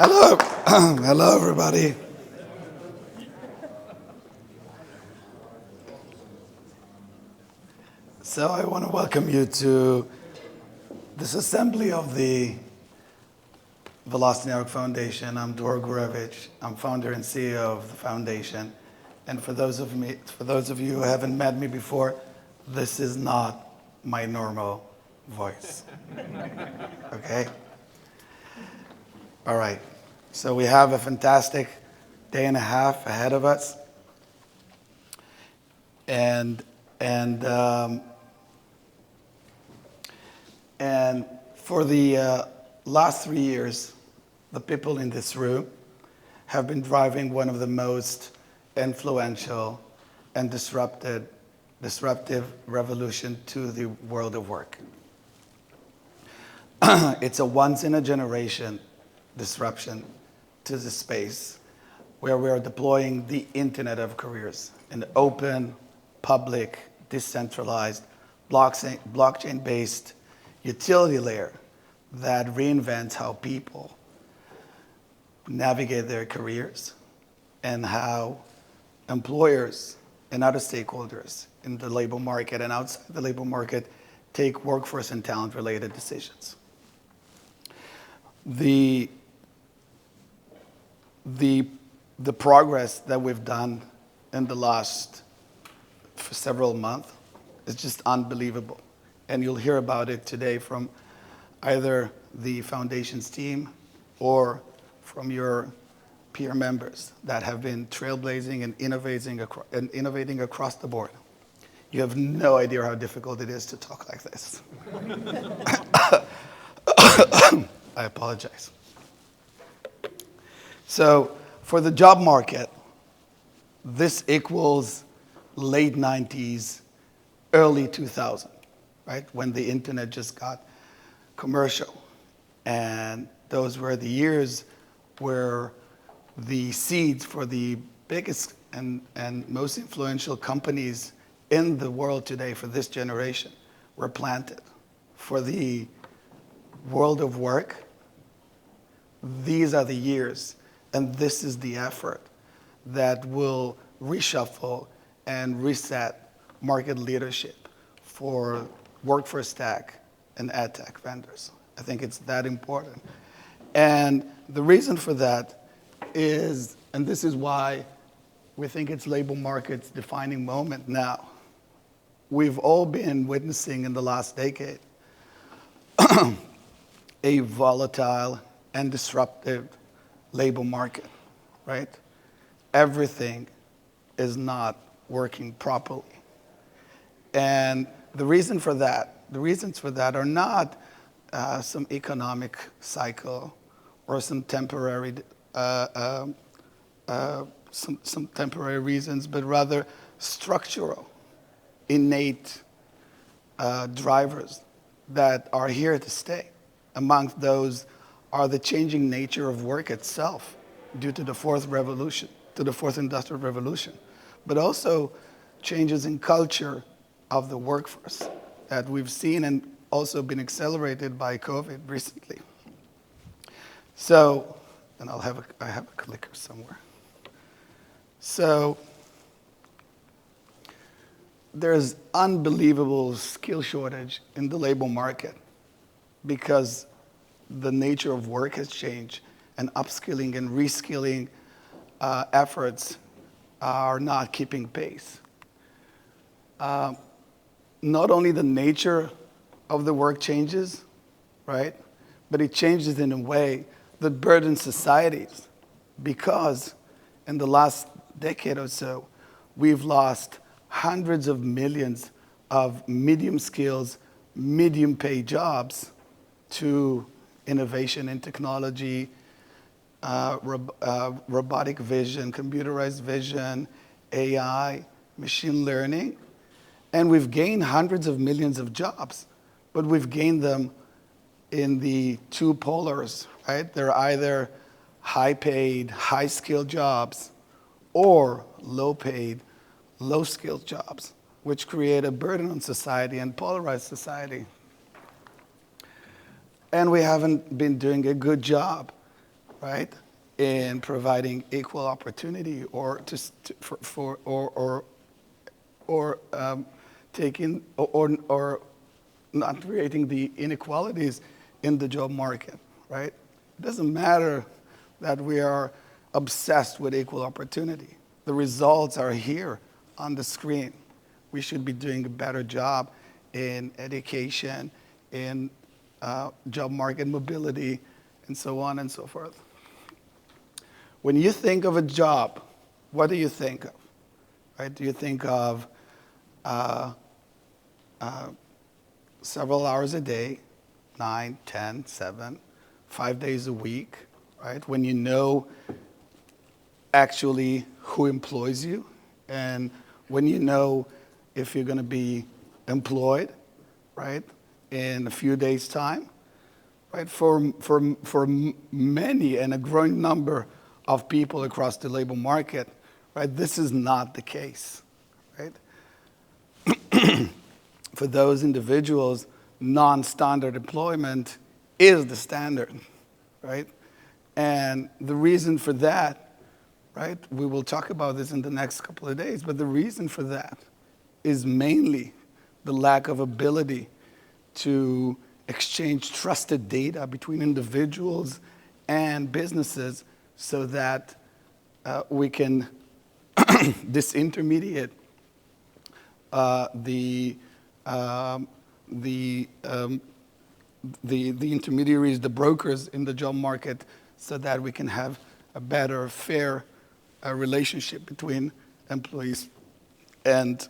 Hello, hello everybody. So I want to welcome you to this assembly of the Velocity Network Foundation. I'm Dror Gurevich. I'm founder and CEO of the foundation. And for those of you who haven't met me before, this is not my normal voice. Okay? All right. So we have a fantastic day and a half ahead of us. And for the last 3 years, the people in this room have been driving one of the most influential and disruptive revolution to the world of work. It's a once-in-a-generation disruption to the space where we are deploying the Internet of Careers, an open, public, decentralized, blockchain-based utility layer that reinvents how people navigate their careers and how employers and other stakeholders in the labor market and outside the labor market take workforce and talent-related decisions. The progress that we've done in the last several months is just unbelievable. And you'll hear about it today from either the foundation's team or from your peer members that have been trailblazing and innovating across the board. You have no idea how difficult it is to talk like this. I apologize. So for the job market, this equals late 90s, early 2000, right? When the internet just got commercial. And those were the years where the seeds for the biggest and most influential companies in the world today for this generation were planted. For the world of work, these are the years, and this is the effort that will reshuffle and reset market leadership for workforce tech and ad tech vendors. I think it's that important. And the reason for that is, and this is why we think it's labor market's defining moment now. We've all been witnessing in the last decade a volatile and disruptive labor market, right? Everything is not working properly. And the reasons for that are not some economic cycle or some temporary reasons, but rather structural, innate drivers that are here to stay. Amongst those are the changing nature of work itself due to the fourth industrial revolution, but also changes in culture of the workforce that we've seen and also been accelerated by COVID recently. So, and I have a clicker somewhere. So, there's unbelievable skill shortage in the labor market because the nature of work has changed and upskilling and reskilling efforts are not keeping pace. Not only the nature of the work changes, right? But it changes in a way that burdens societies because in the last decade or so, we've lost hundreds of millions of medium skills, medium paid jobs to innovation in technology, robotic vision, computerized vision, AI, machine learning. And we've gained hundreds of millions of jobs, but we've gained them in the two polars, right? They're either high-paid, high-skilled jobs or low-paid, low-skilled jobs, which create a burden on society and polarize society. And we haven't been doing a good job right, in providing equal opportunity or taking or not creating the inequalities in the job market, right? It doesn't matter that we are obsessed with equal opportunity. The results are here on the screen. We should be doing a better job in education, in job market mobility, and so on and so forth. When you think of a job, what do you think of? Right? Do you think of several hours a day, 9, 10, 7, 5 days a week, right? When you know actually who employs you and when you know if you're going to be employed, right, in a few days' time, right? For many and a growing number of people across the labor market, right, this is not the case, right? For those individuals, non-standard employment is the standard, right? And the reason for that, right, we will talk about this in the next couple of days, but the reason for that is mainly the lack of ability to exchange trusted data between individuals and businesses so that we can disintermediate the intermediaries, the brokers in the job market, so that we can have a better, fair relationship between employees and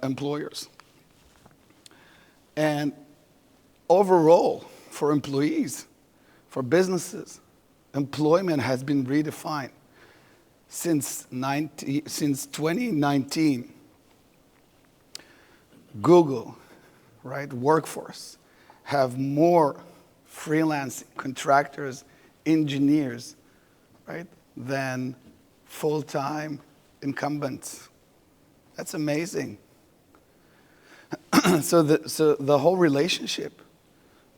employers. And overall, for employees, for businesses, employment has been redefined. Since 2019, Google, right, workforce, have more freelance contractors, engineers, right, than full-time incumbents. That's amazing. So the whole relationship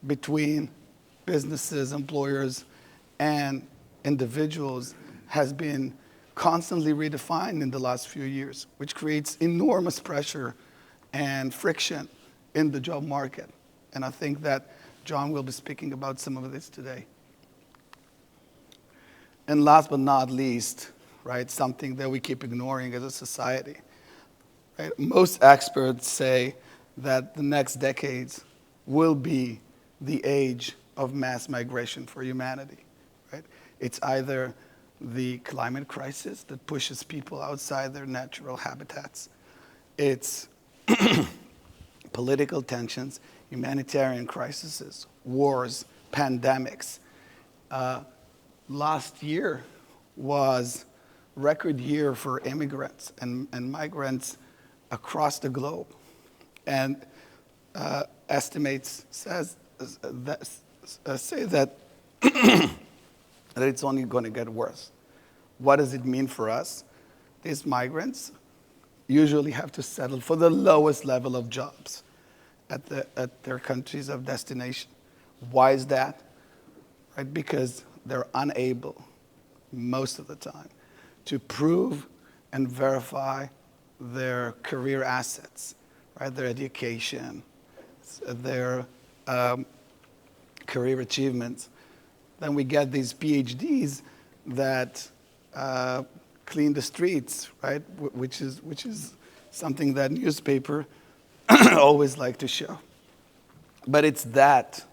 between businesses, employers, and individuals has been constantly redefined in the last few years, which creates enormous pressure and friction in the job market. And I think that John will be speaking about some of this today. And last but not least, right, something that we keep ignoring as a society. Right? Most experts say that the next decades will be the age of mass migration for humanity. Right? It's either the climate crisis that pushes people outside their natural habitats. It's political tensions, humanitarian crises, wars, pandemics. Last year was a record year for immigrants and migrants across the globe. And estimates say that it's only going to get worse. What does it mean for us? These migrants usually have to settle for the lowest level of jobs at their countries of destination. Why is that? Right? Because they're unable, most of the time, to prove and verify their career assets, right? Their education, their career achievements. Then we get these PhDs that clean the streets, right? Which is something that newspaper always like to show. But it's that,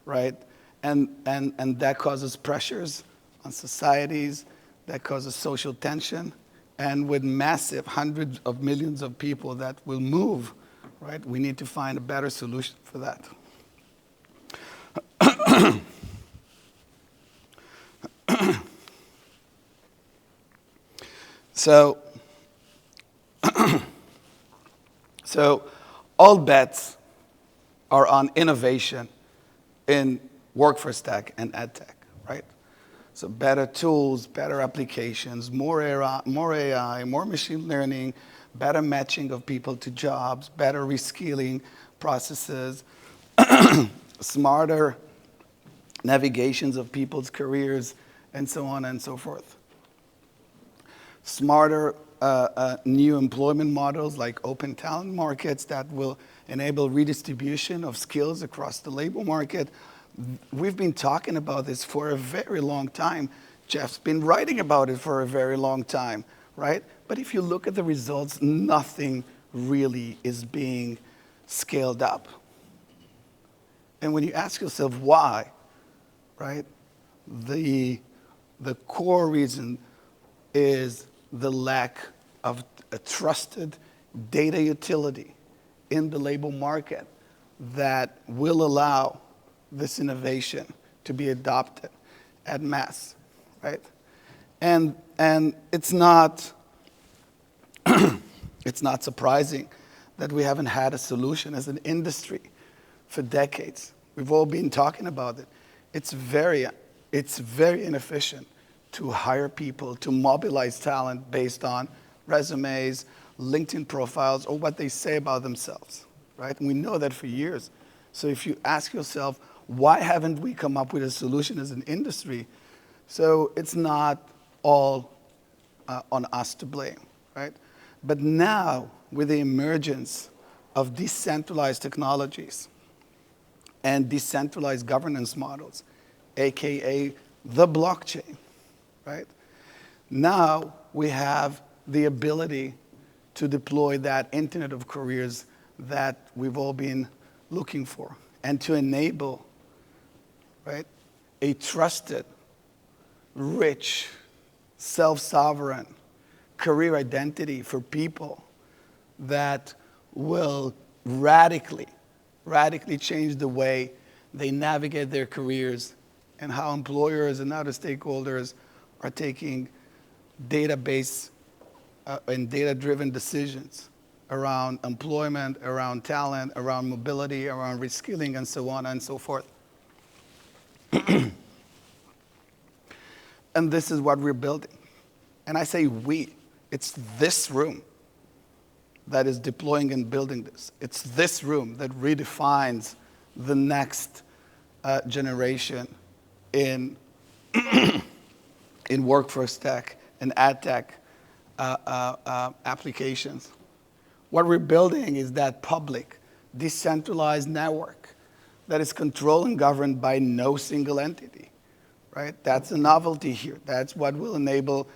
right? And that causes pressures on societies, that causes social tension, and with massive hundreds of millions of people that will move, right? We need to find a better solution for that. So all bets are on innovation in workforce tech and ed tech, right? So better tools, better applications, more AI, more machine learning, better matching of people to jobs, better reskilling processes, smarter navigations of people's careers and so on and so forth. Smarter new employment models like open talent markets that will enable redistribution of skills across the labor market. We've been talking about this for a very long time. Jeff's been writing about it for a very long time, right? But if you look at the results, nothing really is being scaled up. And when you ask yourself why, right, the core reason is the lack of a trusted data utility in the labor market that will allow this innovation to be adopted at mass, right? And it's not it's not surprising that we haven't had a solution as an industry for decades. We've all been talking about it. It's very inefficient to hire people, to mobilize talent based on resumes, LinkedIn profiles, or what they say about themselves, right? And we know that for years. So if you ask yourself, why haven't we come up with a solution as an industry? So it's not all on us to blame, right? But now, with the emergence of decentralized technologies and decentralized governance models, AKA the blockchain, right? Now we have the ability to deploy that Internet of Careers that we've all been looking for and to enable, right, a trusted, rich, self-sovereign career identity for people that will radically change the way they navigate their careers and how employers and other stakeholders are taking database and data-driven decisions around employment, around talent, around mobility, around reskilling, and so on and so forth. And this is what we're building. And I say we. It's this room that is deploying and building this. It's this room that redefines the next generation in workforce tech and ad tech applications. What we're building is that public, decentralized network that is controlled and governed by no single entity, right? That's a novelty here. That's what will enable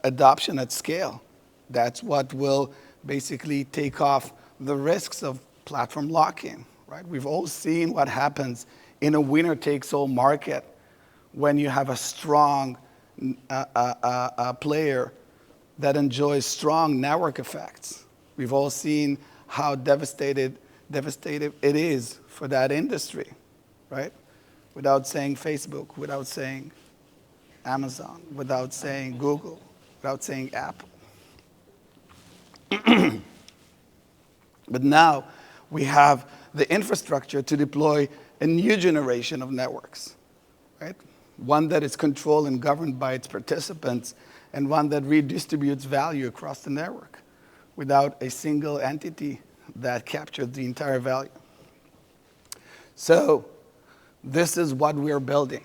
adoption at scale. That's what will basically take off the risks of platform lock-in, right? We've all seen what happens in a winner-takes-all market when you have a strong player that enjoys strong network effects. We've all seen how devastating it is for that industry, right? Without saying Facebook, without saying Amazon, without saying Google, without saying Apple. But now we have the infrastructure to deploy a new generation of networks, right? One that is controlled and governed by its participants, and one that redistributes value across the network without a single entity that captures the entire value. So this is what we're building,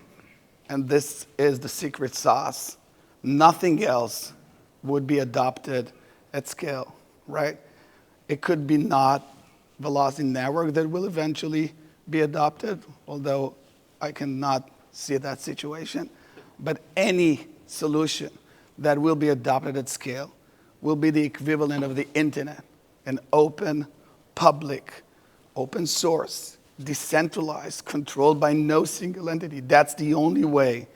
and this is the secret sauce. Nothing else would be adopted at scale, right? It could be not Velocity Network that will eventually be adopted, although I cannot see that situation. But any solution that will be adopted at scale will be the equivalent of the internet, an open, public, open source, decentralized, controlled by no single entity. That's the only way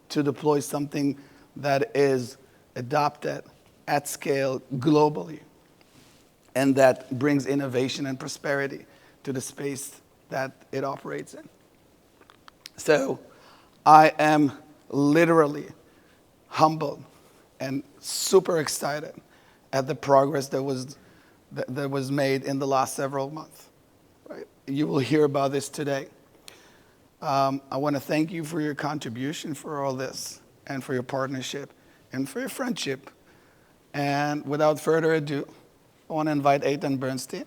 to deploy something that is adopted at scale globally and that brings innovation and prosperity to the space that it operates in. So I am literally humbled and super excited at the progress that was made in the last several months. Right? You will hear about this today. I want to thank you for your contribution for all this and for your partnership and for your friendship. And without further ado, I want to invite Eitan Bernstein.